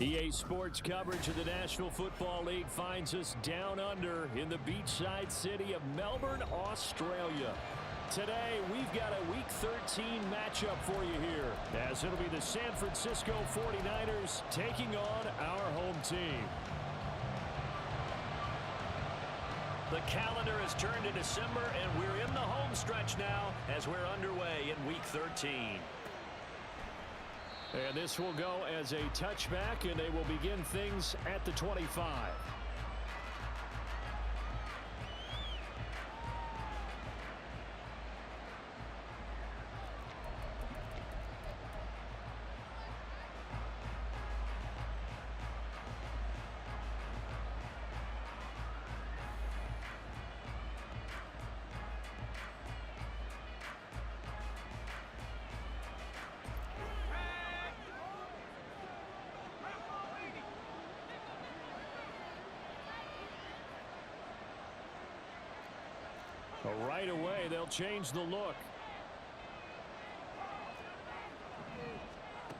EA Sports coverage of the National Football League finds us down under in the beachside city of Melbourne, Australia. Today, we've got a Week 13 matchup for you here, as it'll be the San Francisco 49ers taking on our home team. The calendar has turned to December, and we're in the home stretch now as we're underway in Week 13. And this will go as a touchback, and they will begin things at the 25. Right away, they'll change the look.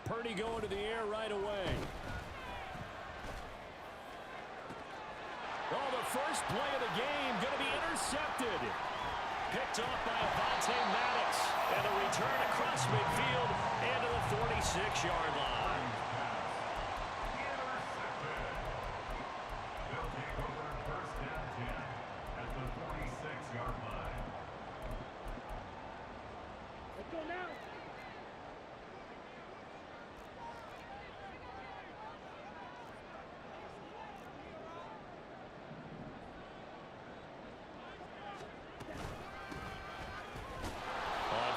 Purdy going to the air right away. Oh, the first play of the game going to be intercepted. Picked off by Avonte Maddox. And a return across midfield and to the 46-yard line.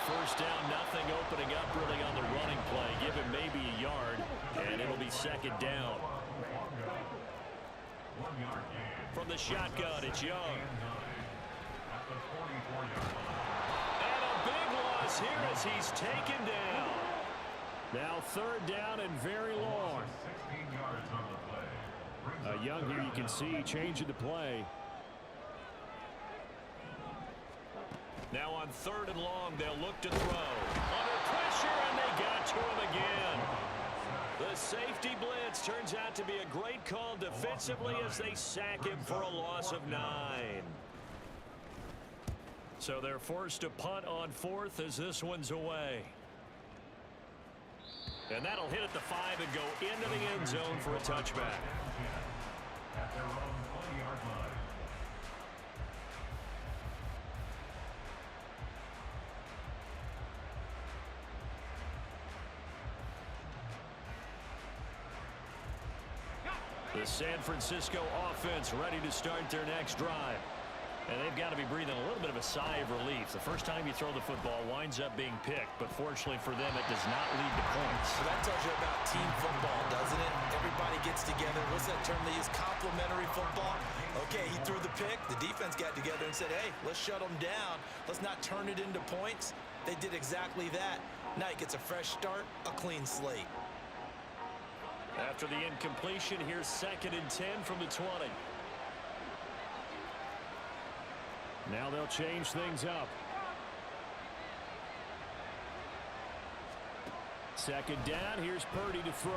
First down, nothing, opening up really on the running play. Give him maybe a yard, and it'll be second down. From the shotgun, it's Young. And a big loss here as he's taken down. Now third down and very long. Young here, you can see, changing the play. Now on third and long, they'll look to throw. Under pressure, and they got to him again. The safety blitz turns out to be a great call defensively as they sack him for a loss of 9. So they're forced to punt on fourth as this one's away. And that'll hit at the 5 and go into the end zone for a touchback. At their own 20-yard line. The San Francisco offense ready to start their next drive. And they've got to be breathing a little bit of a sigh of relief. The first time you throw the football winds up being picked, but fortunately for them, it does not lead to points. So that tells you about team football, doesn't it? Everybody gets together. What's that term they use? Complementary football. Okay, he threw the pick. The defense got together and said, hey, let's shut them down. Let's not turn it into points. They did exactly that. Now he gets a fresh start, a clean slate. After the incompletion, here's second and 10 from the 20. Now they'll change things up. Second down, here's Purdy to throw.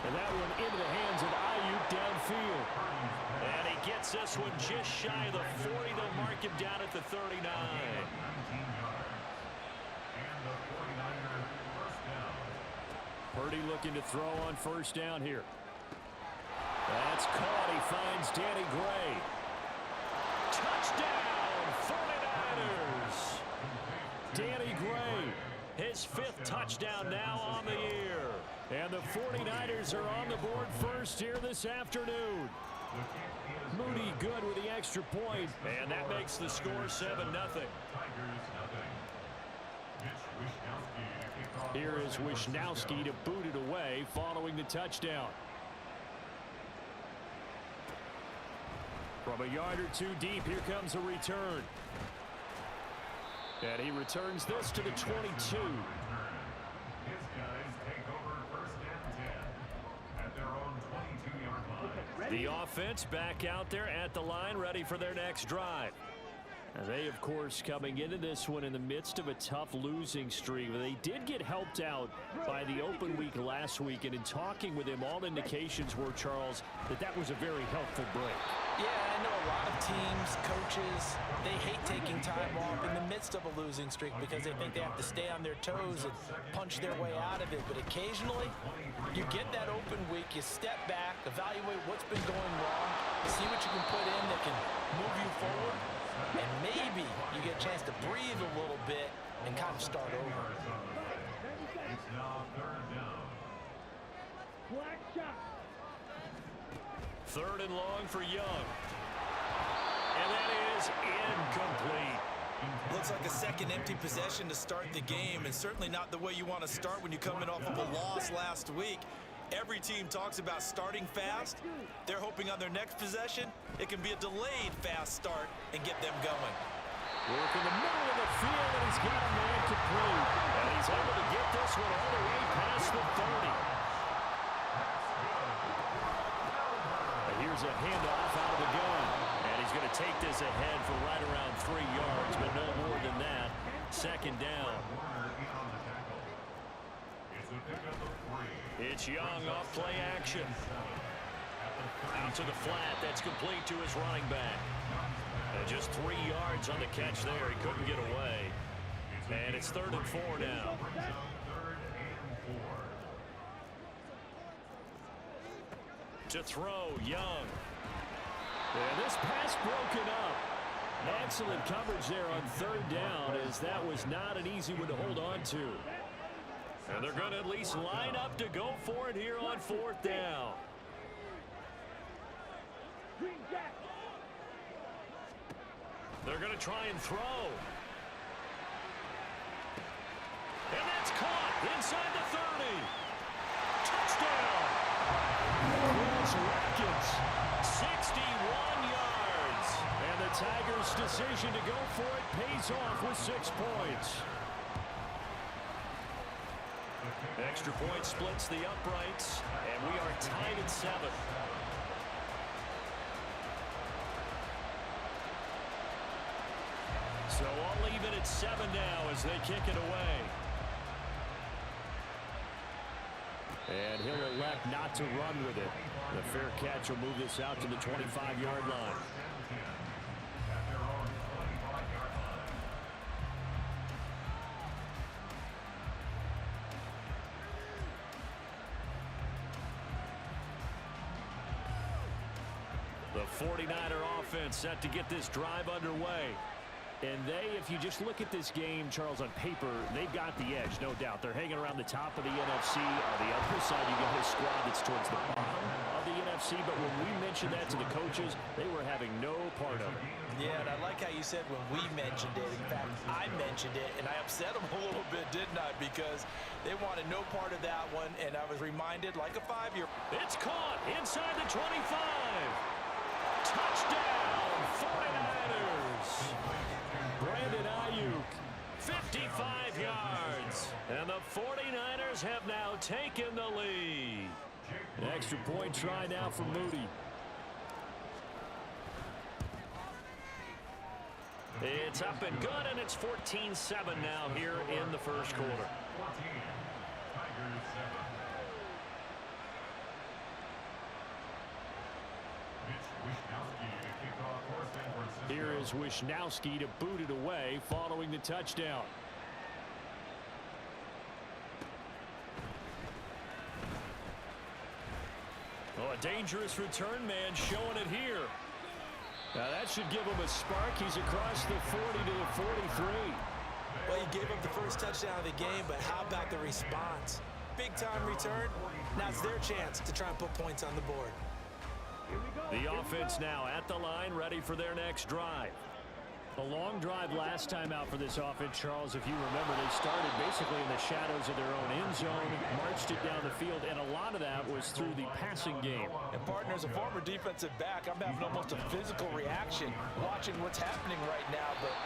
And that one into the hands of Ayuk downfield. And he gets this one just shy of the 40. They'll mark him down at the 39. Purdy looking to throw on first down here. That's caught. He finds Danny Gray. Touchdown, 49ers. Danny Gray, his 5th touchdown now on the year. And the 49ers are on the board first here this afternoon. Moody good with the extra point, and that makes the score 7-0. Here is Wishnowski to boot it away following the touchdown. From a yard or two deep, here comes a return. And he returns this to the 22. The offense back out there at the line, ready for their next drive. They, of course, coming into this one in the midst of a tough losing streak. They did get helped out by the open week last week, and in talking with him, all indications were, Charles, that was a very helpful break. Yeah, I know a lot of teams, coaches, they hate taking time off in the midst of a losing streak because they think they have to stay on their toes and punch their way out of it. But occasionally, you get that open week, you step back, evaluate what's been going wrong, see what you can put in that can move you forward, and maybe you get a chance to breathe a little bit and kind of start over. Third and long for Young. And that is incomplete. Looks like a second empty possession to start the game, and certainly not the way you want to start when you come in off of a loss last week. Every team talks about starting fast. They're hoping on their next possession, it can be a delayed fast start and get them going. Work in the middle of the field, and he's got a man complete. And he's able to get this one all the way past the 30. Here's a handoff out of the gun. And he's going to take this ahead for right around 3 yards, but no more than that. Second down. It's Young off play action. Out to the flat. That's complete to his running back. And just 3 yards on the catch there. He couldn't get away. And it's 3rd and 4 now. To throw, Young. And this pass broken up. Excellent coverage there on 3rd down, as that was not an easy one to hold on to. And they're going to at least line up to go for it here on 4th down. They're going to try and throw. And that's caught inside the 30. Touchdown. Watkins. 61 yards. And the Tigers' decision to go for it pays off with 6 points. Extra point splits the uprights, and we are tied at 7. So all even at 7 now as they kick it away. And he'll elect not to run with it. The fair catch will move this out to the 25-yard line. The 49er offense set to get this drive underway. And they, if you just look at this game, Charles, on paper, they've got the edge, no doubt. They're hanging around the top of the NFC. On the other side, you got a squad that's towards the bottom of the NFC. But when we mentioned that to the coaches, they were having no part of it. Yeah, and I like how you said when we mentioned it. In fact, I mentioned it, and I upset them a little bit, didn't I? Because they wanted no part of that one, and I was reminded like a 5-year-old. It's caught inside the 25. Touchdown, 49ers. Brandon Ayuk, 55 yards. And the 49ers have now taken the lead. An extra point try now for Moody. It's up and good, and it's 14-7 now here in the first quarter. Here is Wisnowski to boot it away following the touchdown. Oh, a dangerous return man showing it here. Now that should give him a spark. He's across the 40 to the 43. Well, he gave up the first touchdown of the game, but how about the response? Big-time return. Now it's their chance to try and put points on the board. The offense now at the line, ready for their next drive. A long drive last time out for this offense, Charles. If you remember, they started basically in the shadows of their own end zone, marched it down the field, and a lot of that was through the passing game. And partner, as a former defensive back, I'm having almost a physical reaction watching what's happening right now. But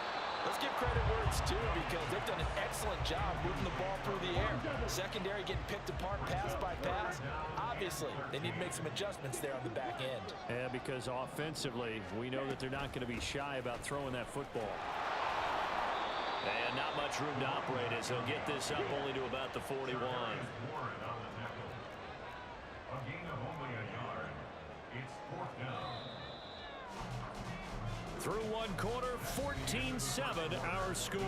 Let's give credit where it's due because they've done an excellent job moving the ball through the air. Secondary getting picked apart pass by pass. Obviously, they need to make some adjustments there on the back end. Yeah, because offensively, we know that they're not going to be shy about throwing that football. And not much room to operate as he'll get this up only to about the 41. Through one quarter, 14-7 our score.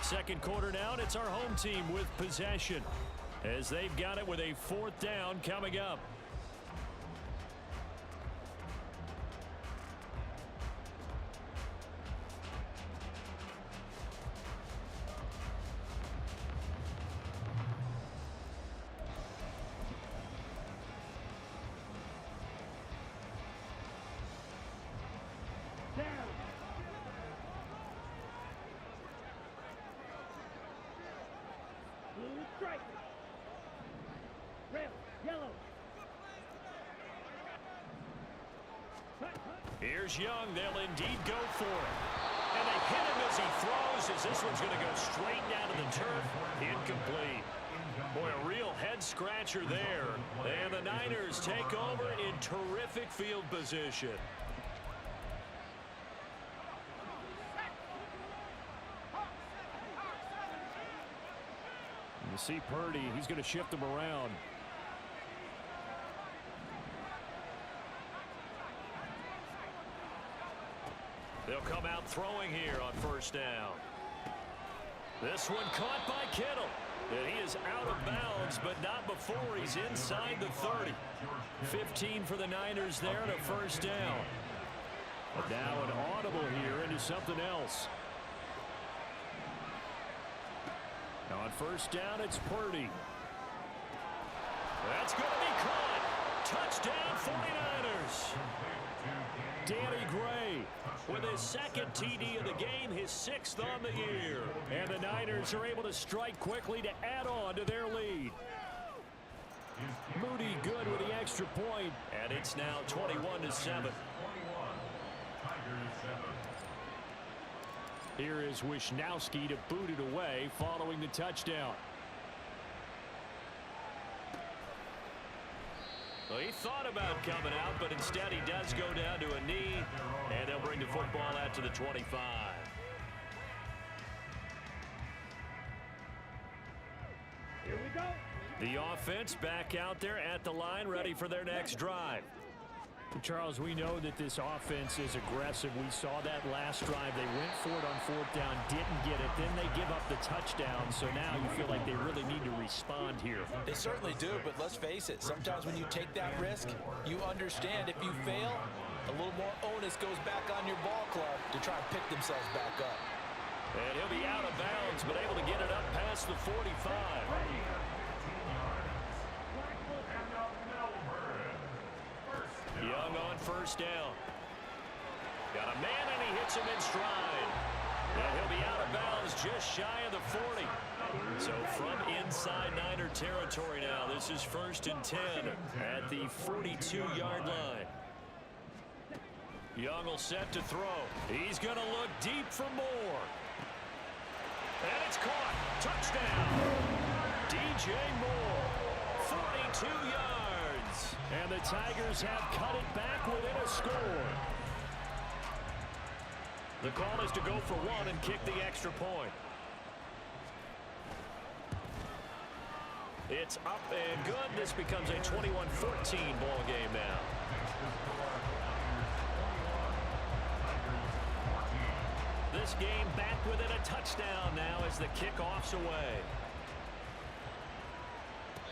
Second quarter now, and it's our home team with possession as they've got it with a 4th down coming up. Here's Young. They'll indeed go for it. And they hit him as he throws, as this one's going to go straight down to the turf. Incomplete. Boy, a real head-scratcher there. And the Niners take over in terrific field position. You see Purdy. He's going to shift him around. They'll come out throwing here on 1st down. This one caught by Kittle. And he is out of bounds, but not before he's inside the 30. 15 for the Niners there and a 1st down. But now an audible here into something else. Now on 1st down, it's Purdy. That's going to be caught. Touchdown 49ers. Danny Gray with his 2nd TD of the game, his 6th on the year. And the Niners are able to strike quickly to add on to their lead. Moody good with the extra point, and it's now 21-7. Here is Wisnowski to boot it away following the touchdown. Well, he thought about coming out, but instead he does go down to a knee, and they'll bring the football out to the 25. Here we go. The offense back out there at the line, ready for their next drive. Charles, we know that this offense is aggressive. We saw that last drive. They went for it on 4th down, didn't get it. Then they give up the touchdown. So now you feel like they really need to respond here. They certainly do, but let's face it. Sometimes when you take that risk, you understand if you fail, a little more onus goes back on your ball club to try and pick themselves back up. And he'll be out of bounds, but able to get it up past the 45. Young on 1st down. Got a man, and he hits him in stride. And he'll be out of bounds just shy of the 40. So from inside Niner territory now, this is 1st and 10 at the 42-yard line. Young will set to throw. He's going to look deep for more. And it's caught. Touchdown. DJ Moore. 42 yards. And the Tigers have cut it back within a score. The call is to go for 1 and kick the extra point. It's up and good. This becomes a 21-14 ball game now. This game back within a touchdown now as the kickoff's away.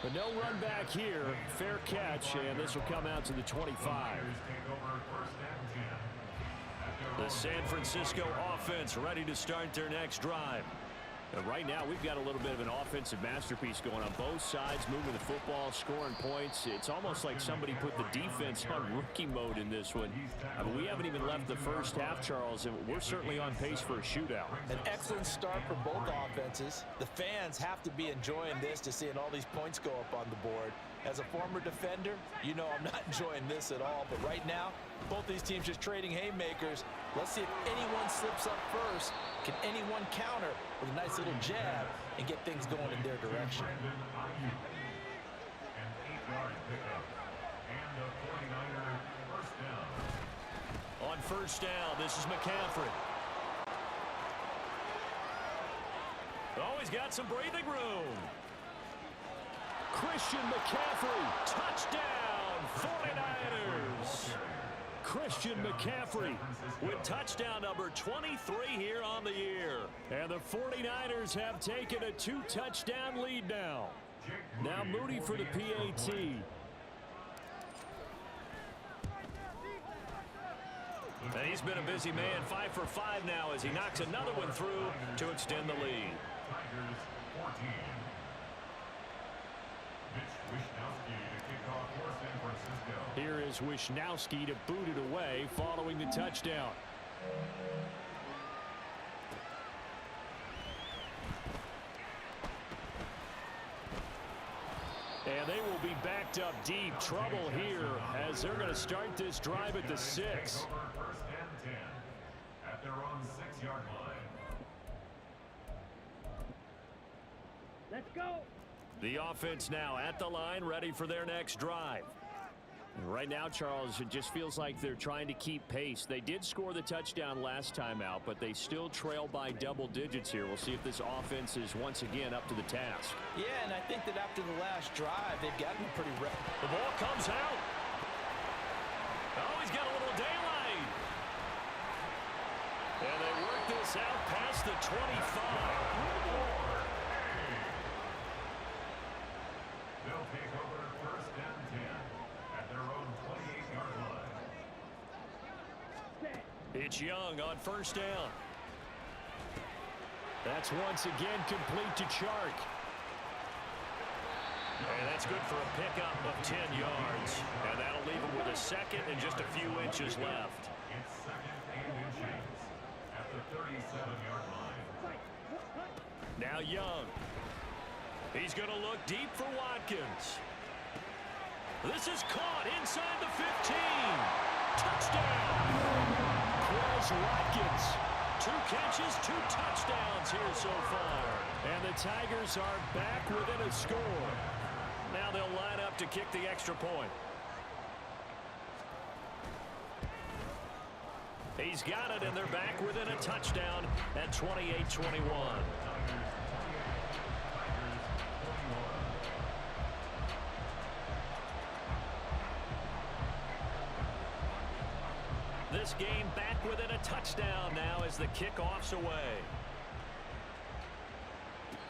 But no run back here. Fair catch, and this will come out to the 25. The San Francisco offense ready to start their next drive. And right now, we've got a little bit of an offensive masterpiece going on both sides, moving the football, scoring points. It's almost like somebody put the defense on rookie mode in this one. I mean, we haven't even left the first half, Charles, and we're certainly on pace for a shootout. An excellent start for both offenses. The fans have to be enjoying this to seeing all these points go up on the board. As a former defender, you know I'm not enjoying this at all. But right now, both these teams just trading haymakers. Let's see if anyone slips up first. Can anyone counter with a nice little jab and get things going in their direction? On first down, this is McCaffrey. Oh, he's got some breathing room. Christian McCaffrey, touchdown, 49ers. Christian McCaffrey with touchdown number 23 here on the year. And the 49ers have taken a 2-touchdown lead now. Now Moody for the PAT. And he's been a busy man, 5 for 5 now as he knocks another one through to extend the lead. Here is Wishnowski to boot it away following the touchdown. And they will be backed up deep. Trouble here as they're going to start this drive at the 6. First and 10 at their own 6-yard line. Let's go. The offense now at the line, ready for their next drive. Right now, Charles, it just feels like they're trying to keep pace. They did score the touchdown last time out, but they still trail by double digits here. We'll see if this offense is once again up to the task. Yeah, and I think that after the last drive, they've gotten pretty ready. The ball comes out. Oh, he's got a little daylight. And they work this out past the 25. They'll take over first and 10 at their own 28-yard line. It's Young on first down. That's once again complete to Chark. And that's good for a pickup of 10 yards. And that'll leave him with a second and just a few inches left. It's second and inches at the 37-yard line. Now Young. He's going to look deep for Watkins. This is caught inside the 15. Touchdown. Quez Watkins. 2 catches, 2 touchdowns here so far. And the Tigers are back within a score. Now they'll line up to kick the extra point. He's got it, and they're back within a touchdown at 28-21. This game back within a touchdown now as the kickoff's away.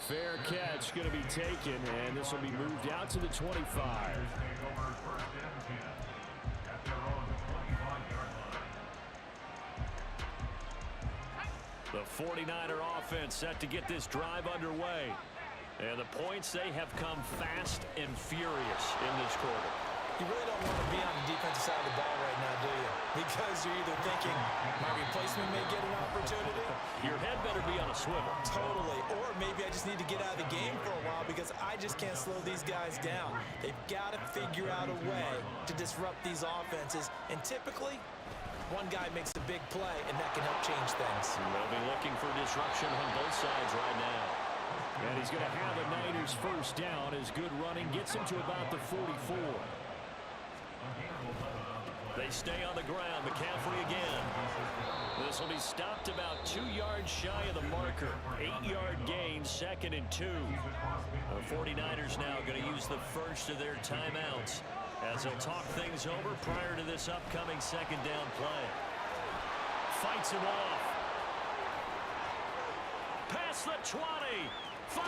Fair catch going to be taken, and this will be moved out to the 25. Take over first and 10 at their own 25-yard line. The 49er offense set to get this drive underway. And the points, they have come fast and furious in this quarter. You really don't want to be on the defensive side of the ball right now, do you? Because you're either thinking my replacement may get an opportunity. Your head better be on a swivel. Totally. Or maybe I just need to get out of the game for a while because I just can't slow these guys down. They've got to figure out a way to disrupt these offenses. And typically, one guy makes a big play, and that can help change things. They'll be looking for disruption on both sides right now. And he's going to have a Niners first down as good running gets him to about the 44. They stay on the ground. McCaffrey again. This will be stopped about 2 yards shy of the marker. 8-yard gain, 2nd and 2. The 49ers now going to use the first of their timeouts as they'll talk things over prior to this upcoming 2nd down play. Fights him off. Past the 20. 5.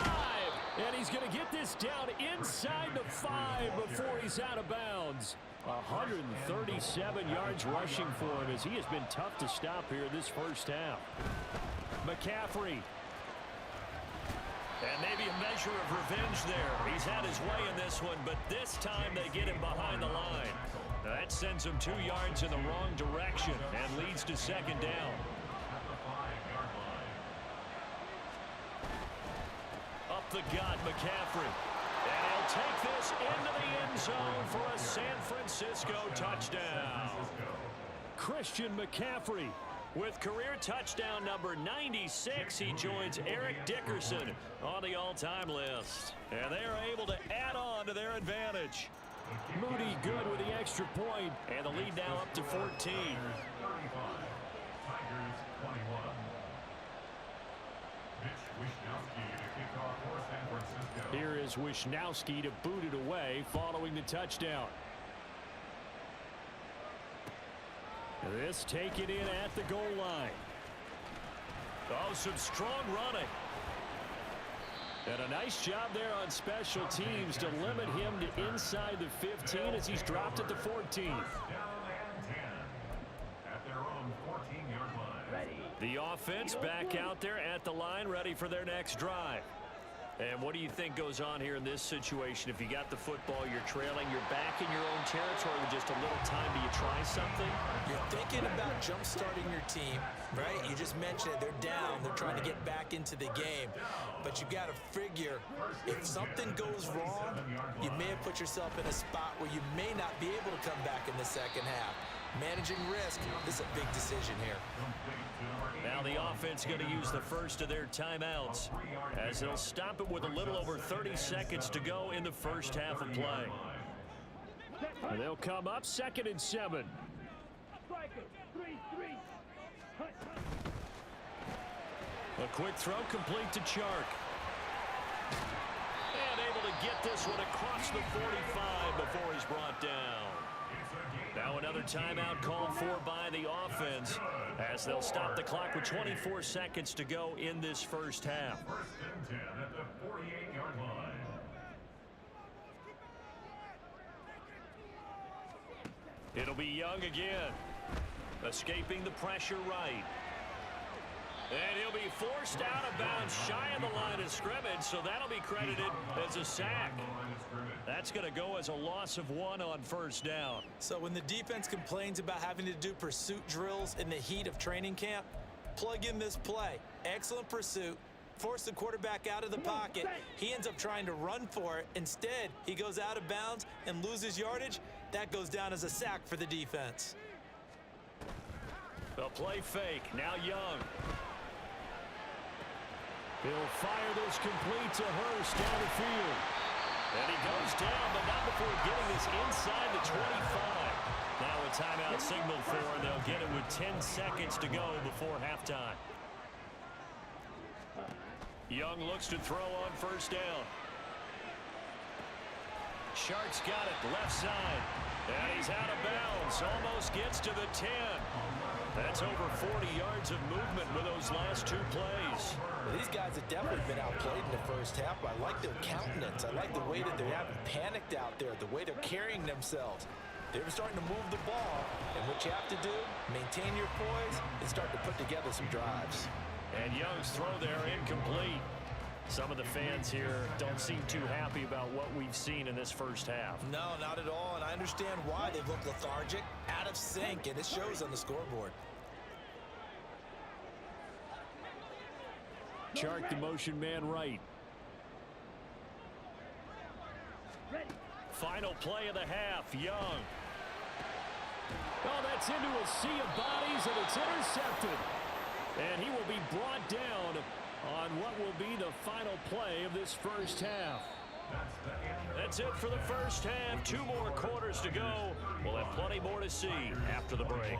And he's going to get this down inside the 5 before he's out of bounds. 137 yards rushing for him as he has been tough to stop here this first half. McCaffrey. And maybe a measure of revenge there. He's had his way in this one, but this time they get him behind the line. That sends him 2 yards in the wrong direction and leads to 2nd down. Up the gut, McCaffrey. And he'll take this into the end zone for a San Francisco touchdown. Christian McCaffrey. With career touchdown number 96, he joins Eric Dickerson on the all-time list. And they are able to add on to their advantage. Moody good with the extra point, and the lead now up to 14. Tigers 21. Mitch Wishnowsky to kick off for San Francisco. Here is Wishnowsky to boot it away following the touchdown. This taken in at the goal line. Oh, some strong running. And a nice job there on special teams to limit him to inside the 15 as he's dropped at the 14. Down and 10 at their own 14-yard line. The offense back out there at the line, ready for their next drive. And what do you think goes on here in this situation? If you got the football, you're trailing, you're back in your own territory with just a little time. Do you try something? You're thinking about jump-starting your team, right? You just mentioned it. They're down. They're trying to get back into the game. But you got to figure, if something goes wrong, you may have put yourself in a spot where you may not be able to come back in the second half. Managing risk, this is a big decision here. Now the offense going to use the first of their timeouts as they'll stop it with a little over 30 seconds to go in the first half of play. And they'll come up 2nd and 7. A quick throw complete to Chark. And able to get this one across the 45 before he's brought down. Now another timeout called for by the offense as they'll stop the clock with 24 seconds to go in this first half. 1st and 10 at the 48-yard line. It'll be Young again. Escaping the pressure right. And he'll be forced out of bounds shy of the line of scrimmage, so that'll be credited as a sack. That's going to go as a loss of 1 on first down. So when the defense complains about having to do pursuit drills in the heat of training camp, plug in this play. Excellent pursuit. Force the quarterback out of the pocket. He ends up trying to run for it. Instead, he goes out of bounds and loses yardage. That goes down as a sack for the defense. The play fake. Now Young. He'll fire this complete to Hurst down the field. And he goes down, but not before getting this inside the 25. Now a timeout signaled for, and they'll get it with 10 seconds to go before halftime. Young looks to throw on first down. Shark's got it, left side. And he's out of bounds, almost gets to the 10. That's over 40 yards of movement with those last 2 plays. Well, these guys have definitely been outplayed in the first half. I like their countenance. I like the way that they haven't panicked out there, the way they're carrying themselves. They were starting to move the ball, and what you have to do, maintain your poise and start to put together some drives. And Young's throw there incomplete. Some of the fans here don't seem too happy about what we've seen in this first half. No, not at all, and I understand why. They look lethargic, out of sync, and it shows on the scoreboard. Chark the motion man right. Final play of the half, Young. Oh, that's into a sea of bodies, and it's intercepted. And he will be brought down on what will be the final play of this first half. That's it for the first half. 2 more quarters to go. We'll have plenty more to see after the break.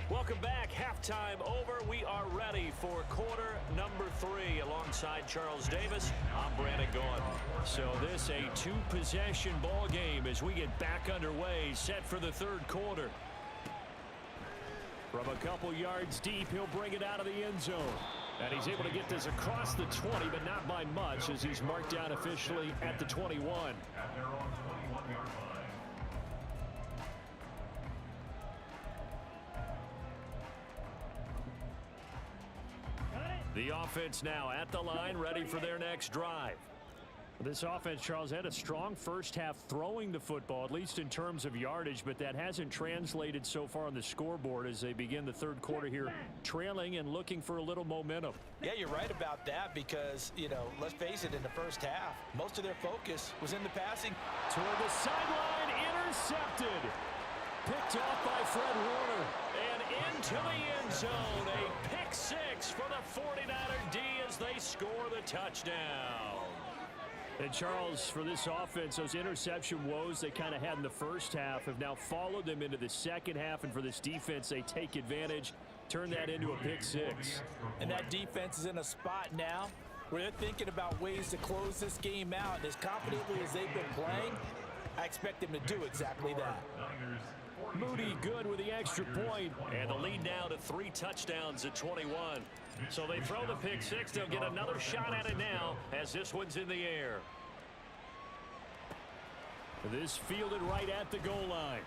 Welcome back. Halftime over. We are ready for quarter number 3. Alongside Charles Davis, I'm Brandon Gaudin. So this a 2-possession ball game as we get back underway, set for the 3rd quarter. From a couple yards deep, he'll bring it out of the end zone. And he's able to get this across the 20, but not by much, as he's marked down officially at the 21. At their own 21-yard line. The offense now at the line, ready for their next drive. This offense, Charles, had a strong first half throwing the football, at least in terms of yardage, but that hasn't translated so far on the scoreboard as they begin the third quarter here, trailing and looking for a little momentum. Yeah, you're right about that because, let's face it, in the first half, most of their focus was in the passing. Toward the sideline, intercepted. Picked off by Fred Warner. And into the end zone, a pick six for the 49er D as they score the touchdown. And Charles, for this offense, those interception woes they kind of had in the first half have now followed them into the second half. And for this defense, they take advantage, turn that into a pick six. And that defense is in a spot now where they're thinking about ways to close this game out. And as confidently as they've been playing, I expect them to do exactly that. Moody good with the extra point. And the lead now to 3 touchdowns at 21. So they throw the pick six. They'll get another shot at it now as this one's in the air. This fielded right at the goal line.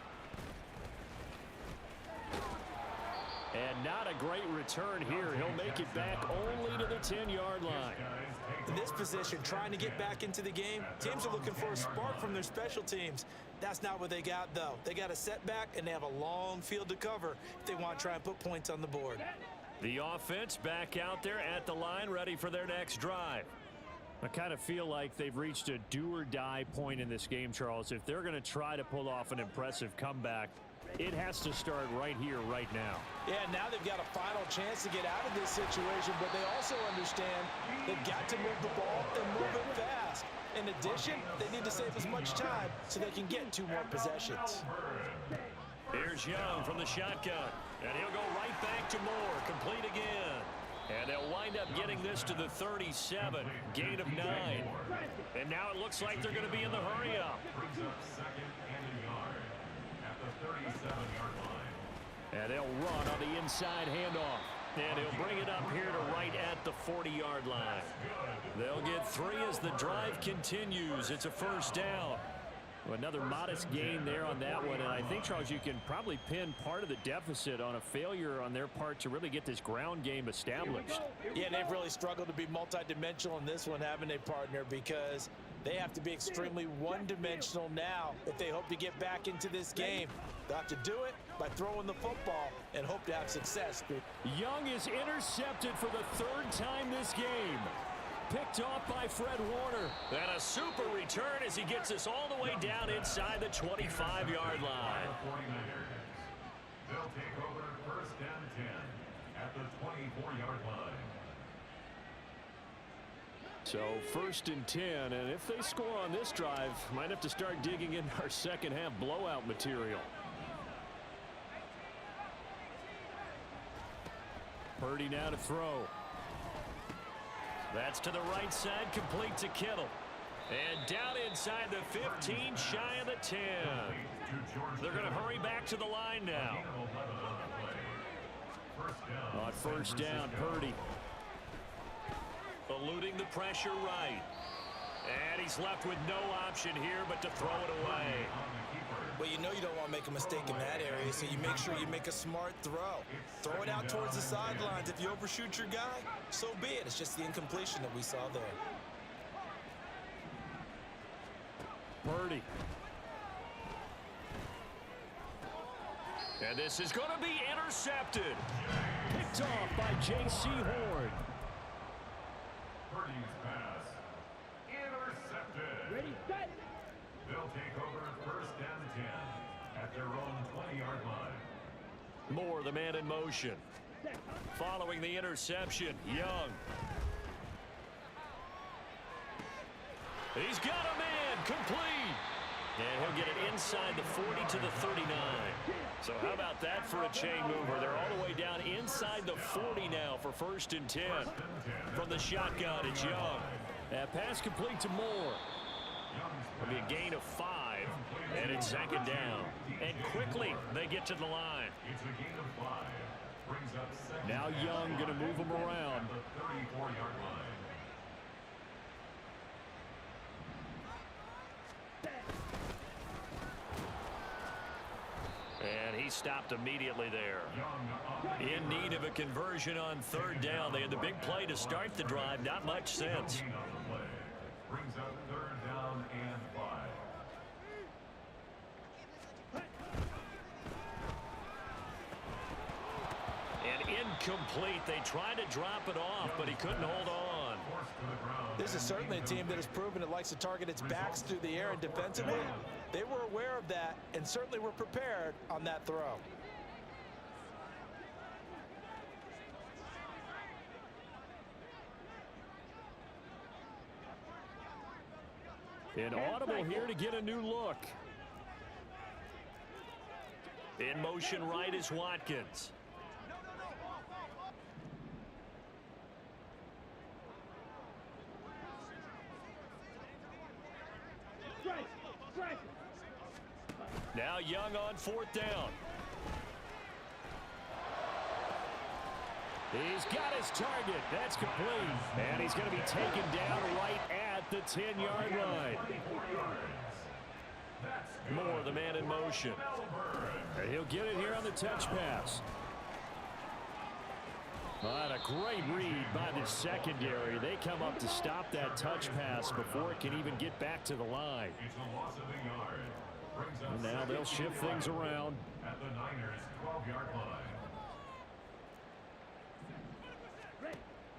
And not a great return here. He'll make it back only to the 10-yard line. In this position, trying to get back into the game, teams are looking for a spark from their special teams. That's not what they got, though. They got a setback, and they have a long field to cover if they want to try and put points on the board. The offense back out there at the line, ready for their next drive. I kind of feel like they've reached a do-or-die point in this game, Charles. If they're going to try to pull off an impressive comeback, it has to start right here, right now. Yeah, now they've got a final chance to get out of this situation, but they also understand they've got to move the ball and move it fast. In addition, they need to save as much time so they can get 2 more possessions. Here's Young from the shotgun. And he'll go right back to Moore. Complete again. And they'll wind up getting this to the 37. Gain of 9. And now it looks like they're going to be in the hurry-up. And they'll run on the inside handoff. And he'll bring it up here to right at the 40-yard line. They'll get 3 as the drive continues. It's a first down. Another modest gain there on that one. And I think, Charles, you can probably pin part of the deficit on a failure on their part to really get this ground game established. Yeah, they've really struggled to be multidimensional in this one, haven't they, partner? Because they have to be extremely one-dimensional now if they hope to get back into this game. They'll have to do it by throwing the football and hope to have success. Young is intercepted for the 3rd time this game. Picked off by Fred Warner. And a super return as he gets us all the way down inside the 25-yard line. They'll take over first and 10 at the 24-yard line. So 1st and 10, and if they score on this drive, might have to start digging in our second half blowout material. Purdy now to throw. That's to the right side, complete to Kittle. And down inside the 15, shy of the 10. They're going to hurry back to the line now. On first down, Purdy. Eluding the pressure right. And he's left with no option here but to throw it away. Well, you know you don't want to make a mistake in that area, so you make sure you make a smart throw. Throw it out towards the sidelines. If you overshoot your guy, so be it. It's just the incompletion that we saw there. Purdy. And this is going to be intercepted. Picked off by J.C. Horn. Purdy's pass intercepted. Ready, set. They'll take over first and 10 at their own 20-yard line. Moore, the man in motion. Following the interception, Young. He's got a man, complete. And he'll get it inside the 40 to the 39. So how about that for a chain mover? They're all the way down inside the 40 now for 1st and 10. From the shotgun, it's Young. That pass complete to Moore. It'll be a gain of 5, and it's 2nd down. And quickly, they get to the line. It's a gain of 5. Brings up second. Now Young going to move him around. The 34-yard line. And he stopped immediately there. In need of a conversion on third down. They had the big play to start the drive. Not much sense. Brings up third down and 5. And incomplete. They tried to drop it off, but he couldn't hold on. This is certainly a team that has proven it likes to target its backs through the air, and defensively, they were aware of that and certainly were prepared on that throw. An audible here to get a new look. In motion right is Watkins. Now Young on fourth down. He's got his target. That's complete. And he's going to be taken down right at the 10-yard line. Moore, the man in motion. And he'll get it here on the touch pass. But a great read by the secondary. They come up to stop that touch pass before it can even get back to the line. And now they'll shift things around. At the Niners' 12-yard line.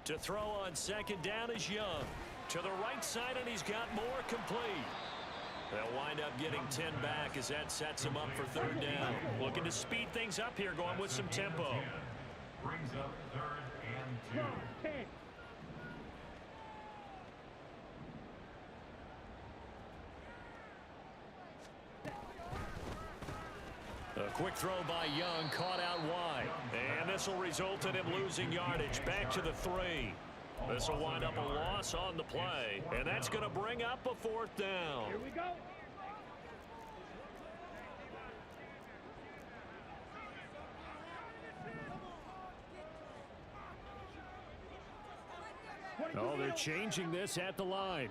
To throw on second down is Young. To the right side, and he's got Moore complete. They'll wind up getting 10 back as that sets him up for third down. Looking to speed things up here, going with some tempo. Brings up third and 2. A quick throw by Young, caught out wide. And this will result in him losing yardage back to the 3. This will wind up a loss on the play. And that's going to bring up a fourth down. Here we go. Oh, they're changing this at the line.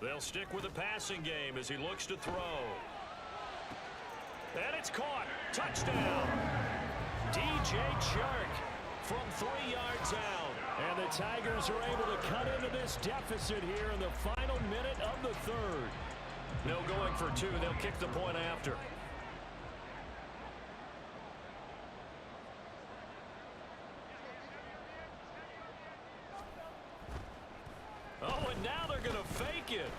They'll stick with the passing game as he looks to throw. And it's caught. Touchdown. DJ Chark from 3 yards out. And the Tigers are able to cut into this deficit here in the final minute of the third. No going for 2. They'll kick the point after. Oh, and now they're going to fake it.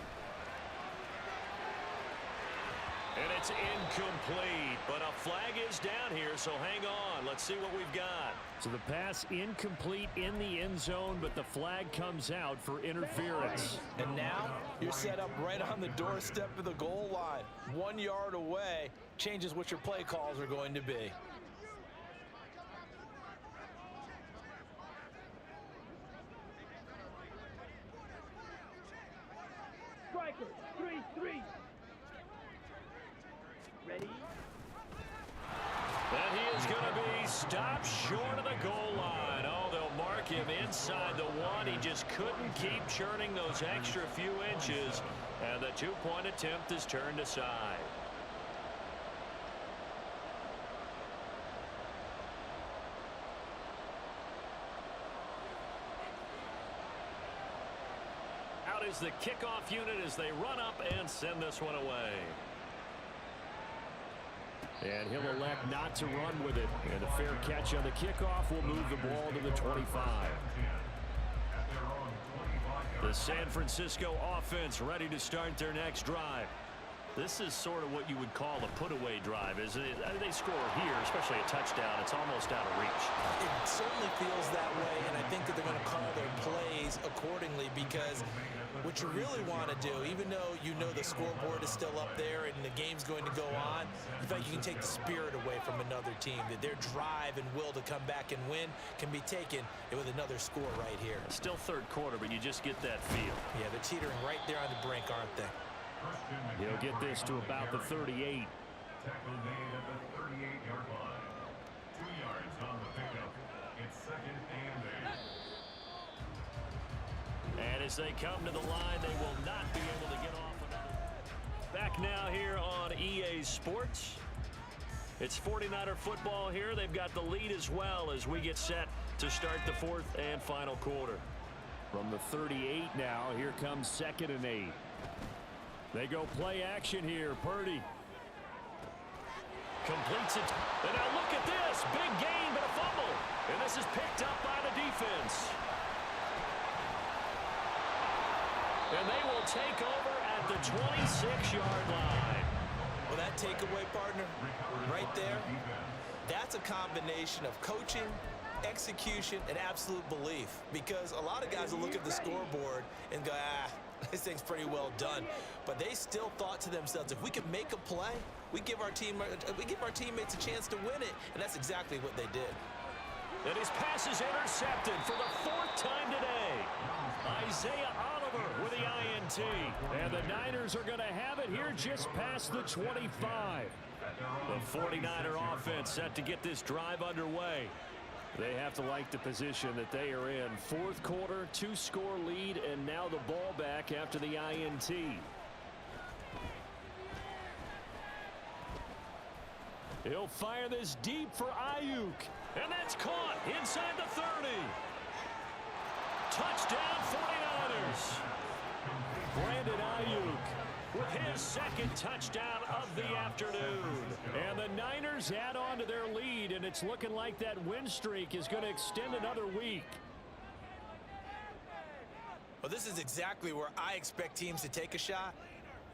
And it's incomplete, but a flag is down here, so hang on. Let's see what we've got. So the pass incomplete in the end zone, but the flag comes out for interference. And now you're set up right on the doorstep of the goal line. 1 yard away changes what your play calls are going to be. Striker, 3-3. Ready? And he is going to be stopped short of the goal line. Oh, they'll mark him inside the 1. He just couldn't keep churning those extra few inches. And the 2-point attempt is turned aside. Out is the kickoff unit as they run up and send this one away. And he'll elect not to run with it. And a fair catch on the kickoff will move the ball to the 25. The San Francisco offense ready to start their next drive. This is sort of what you would call a put-away drive, isn't it? They score here, especially a touchdown. It's almost out of reach. It certainly feels that way, and I think that they're going to call their plays accordingly, because what you really want to do, even though you know the scoreboard is still up there and the game's going to go on, in fact, you can take the spirit away from another team, that their drive and will to come back and win can be taken with another score right here. Still third quarter, but you just get that feel. Yeah, they're teetering right there on the brink, aren't they? He'll get this to about the 38. Tackle made at the 38-yard line. 2 yards on the pickup. It's second and 8. And as they come to the line, they will not be able to get off another. Back now here on EA Sports. It's 49er football here. They've got the lead as well as we get set to start the fourth and final quarter. From the 38 now, here comes 2nd and 8. They go play action here. Purdy completes it. And now look at this. Big gain, but a fumble. And this is picked up by the defense. And they will take over at the 26-yard line. Well, that takeaway, partner, right there, that's a combination of coaching, execution, and absolute belief. Because a lot of guys will look at the scoreboard and go, this thing's pretty well done. But they still thought to themselves, if we can make a play, we give our teammates a chance to win it. And that's exactly what they did. And his pass is intercepted for the 4th time today. Isaiah Oliver with the INT. And the Niners are going to have it here just past the 25. The 49er offense set to get this drive underway. They have to like the position that they are in. 4th quarter, 2-score lead, and now the ball back after the INT. He'll fire this deep for Ayuk. And that's caught inside the 30. Touchdown 49ers. Brandon Ayuk with his 2nd touchdown of the afternoon. And the Niners add on to their lead, and it's looking like that win streak is going to extend another week. Well, this is exactly where I expect teams to take a shot.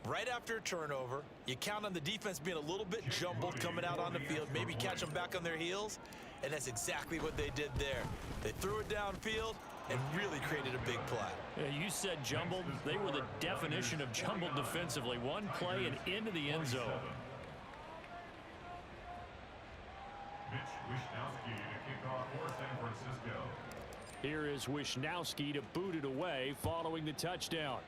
Right after a turnover, you count on the defense being a little bit jumbled coming out on the field, maybe catch them back on their heels, and that's exactly what they did there. They threw it downfield and really created a big play. Yeah, you said jumbled. They were the definition of jumbled defensively. One play and into the end zone. Mitch Wishnowsky to kick off for San Francisco. Here is Wishnowsky to boot it away following the touchdown.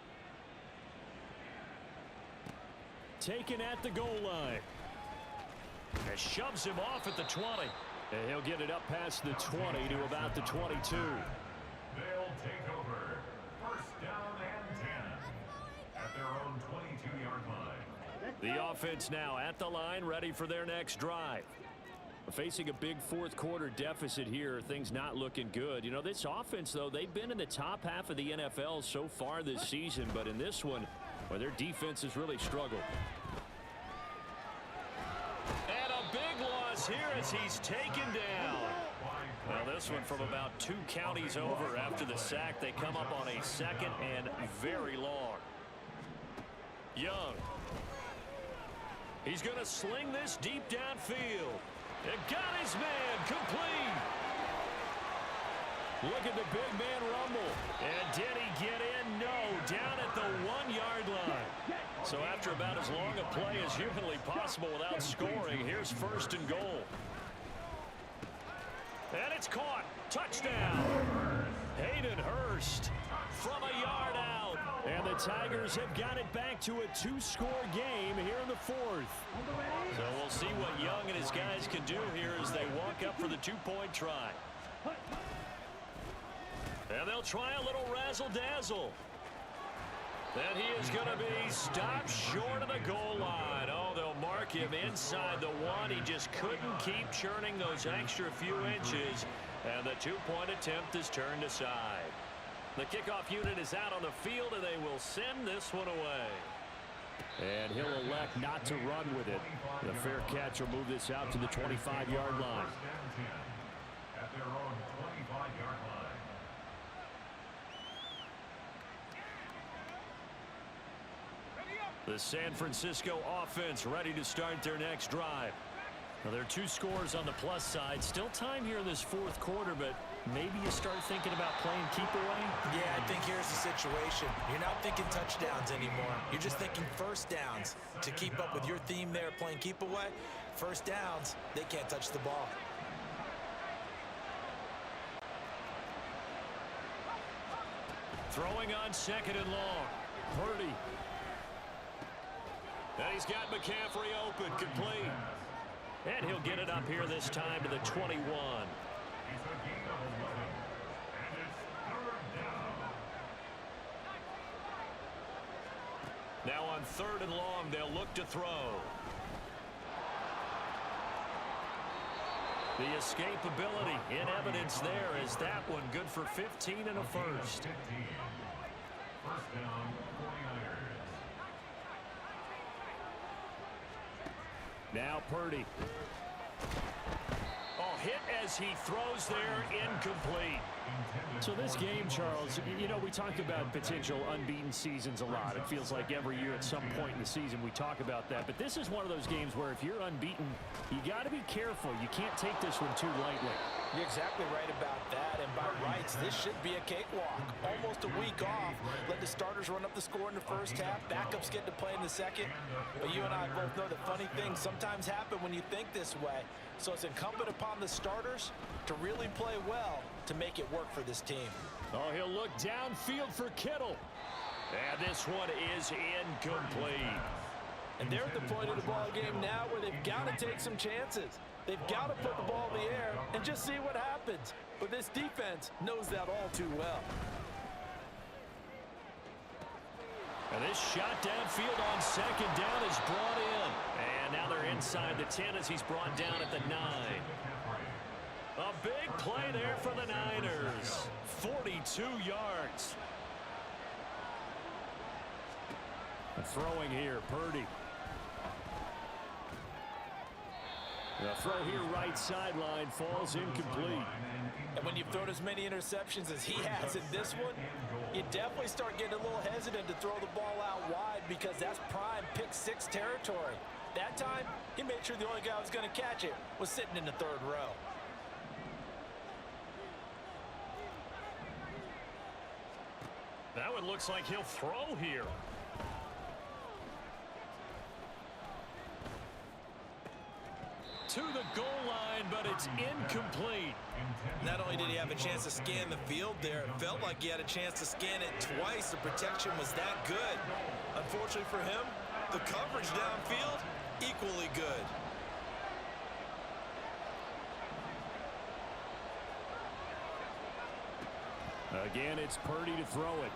Taken at the goal line. And shoves him off at the 20. And he'll get it up past the 20 to about the 22. They'll take over. 1st down and 10 at their own 22-yard line. The offense now at the line, ready for their next drive. Facing a big 4th quarter deficit here, things not looking good. You know, this offense, though, they've been in the top half of the NFL so far this season, but in this one, well, their defense has really struggled. And a big loss here as he's taken down. Well, this one from about 2 counties over after the sack. They come up on a 2nd and very long. Young. He's going to sling this deep downfield. And got his man complete. Look at the big man rumble. And did he get in? No. Down at the 1-yard line. So after about as long a play as humanly possible without scoring, here's 1st and goal. And it's caught. Touchdown. Hayden Hurst from a yard out. And the Tigers have got it back to a 2-score game here in the 4th. So we'll see what Young and his guys can do here as they walk up for the 2-point try. And they'll try a little razzle-dazzle. And he is going to be stopped short of the goal line. Oh, they'll mark him inside the 1. He just couldn't keep churning those extra few inches. And the 2-point attempt is turned aside. The kickoff unit is out on the field, and they will send this one away. And he'll elect not to run with it. The fair catch will move this out to the 25-yard line. At their own 25-yard line. The San Francisco offense ready to start their next drive. Now, there are 2 scores on the plus side. Still time here in this 4th quarter, but maybe you start thinking about playing keep away? Yeah, I think here's the situation. You're not thinking touchdowns anymore. You're just thinking 1st downs. To keep up with your theme there, playing keep away, 1st downs, they can't touch the ball. Throwing on 2nd and long. Purdy. And he's got McCaffrey open, complete. And he'll get it up here this time to the 21. It's a gain of 11, and it's 3rd down. Now on 3rd and long, they'll look to throw. The escapability in evidence there is that one good for 15 and a first. 15. First down, 49ers. Now Purdy. Oh, hit as he throws there, incomplete. So this game, Charles, you know, we talk about potential unbeaten seasons a lot. It feels like every year at some point in the season we talk about that. But this is one of those games where if you're unbeaten, you got to be careful. You can't take this one too lightly. You're exactly right about that, and by rights, this should be a cakewalk. Almost a week off. Let the starters run up the score in the first half. Backups get to play in the second. But you and I both know that funny things sometimes happen when you think this way. So it's incumbent upon the starters to really play well to make it work for this team. Oh, he'll look downfield for Kittle. And this one is incomplete. And they're at the point of the ball game now where they've got to take some chances. They've got to put the ball in the air and just see what happens. But this defense knows that all too well. And this shot downfield on 2nd down is brought in. And now they're inside the 10 as he's brought down at the 9. A big play there for the Niners. 42 yards. Throwing here, Purdy. The throw here, right sideline, falls incomplete. And when you've thrown as many interceptions as he has in this one, you definitely start getting a little hesitant to throw the ball out wide because that's prime pick 6 territory. That time, he made sure the only guy who was going to catch it was sitting in the 3rd row. That one looks like he'll throw here. To the goal line, but it's incomplete. Not only did he have a chance to scan the field there, it felt like he had a chance to scan it twice. The protection was that good. Unfortunately for him, the coverage downfield, equally good. Again, it's Purdy to throw it.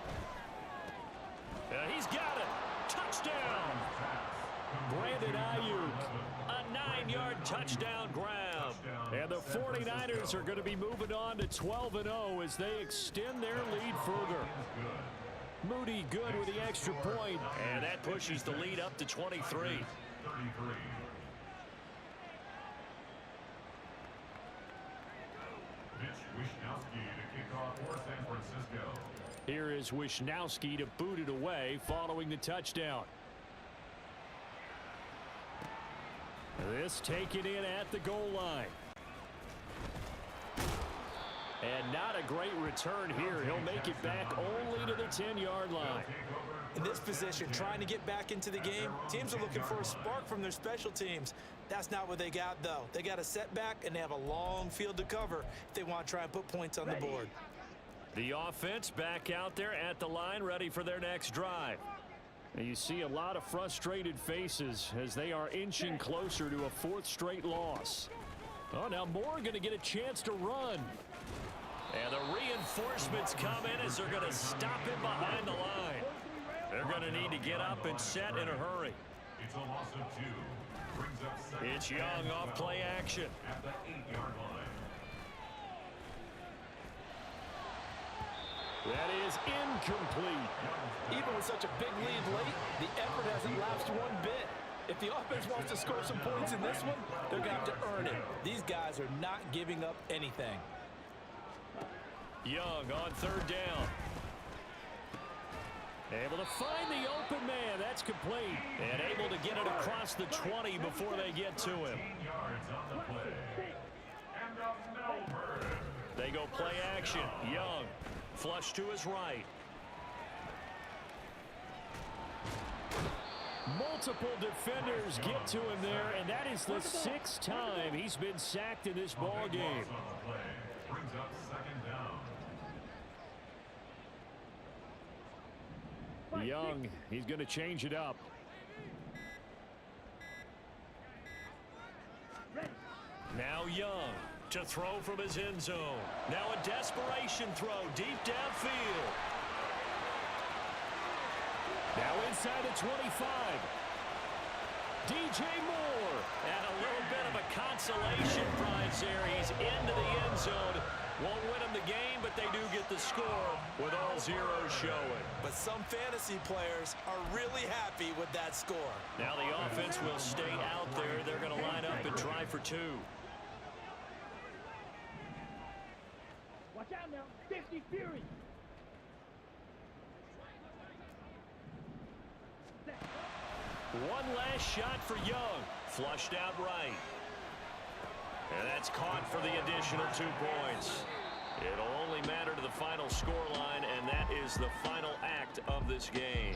He's got it. Touchdown. Brandon Ayuk. A 9-yard touchdown grab. And the 49ers are going to be moving on to 12-0 as they extend their lead further. Moody good with the extra point. And that pushes the lead up to 23. Here is Wishnowski to boot it away following the touchdown. This taken in at the goal line. And not a great return here. He'll make it back only to the 10-yard line. In this position, trying to get back into the game, teams are looking for a spark from their special teams. That's not what they got, though. They got a setback, and they have a long field to cover if they want to try and put points on the board. The offense back out there at the line, ready for their next drive. And you see a lot of frustrated faces as they are inching closer to a 4th straight loss. Oh, now Moore going to get a chance to run. And the reinforcements come in as they're going to stop him behind the line. They're going to need to get up and set in a hurry. It's a loss of 2. Brings up 2nd. It's Young off play action. At the 8-yard line. That is incomplete. Even with such a big lead late, the effort hasn't lapsed one bit. If the offense wants to score some points in this one, they're going to have to earn it. These guys are not giving up anything. Young on 3rd down. Able to find the open man. That's complete. And able to get it across the 20 before they get to him. 15 yards on the play. And the Melbourne. They go play action. Young. Flush to his right. Multiple defenders get to him there, and that is the 6th time he's been sacked in this ball game. Brings up 2nd down. Young, he's going to change it up. Now Young to throw from his end zone. Now a desperation throw deep downfield. Now inside the 25. DJ Moore. And a little bit of a consolation prize there. He's into the end zone. Won't win them the game, but they do get the score with all zeros showing. But some fantasy players are really happy with that score. Now the offense will stay out there. They're going to line up and try for two. Watch out now. 50 Fury. One last shot for Young. Flushed out right. And that's caught for the additional 2 points. It'll only matter to the final scoreline, and that is the final act of this game.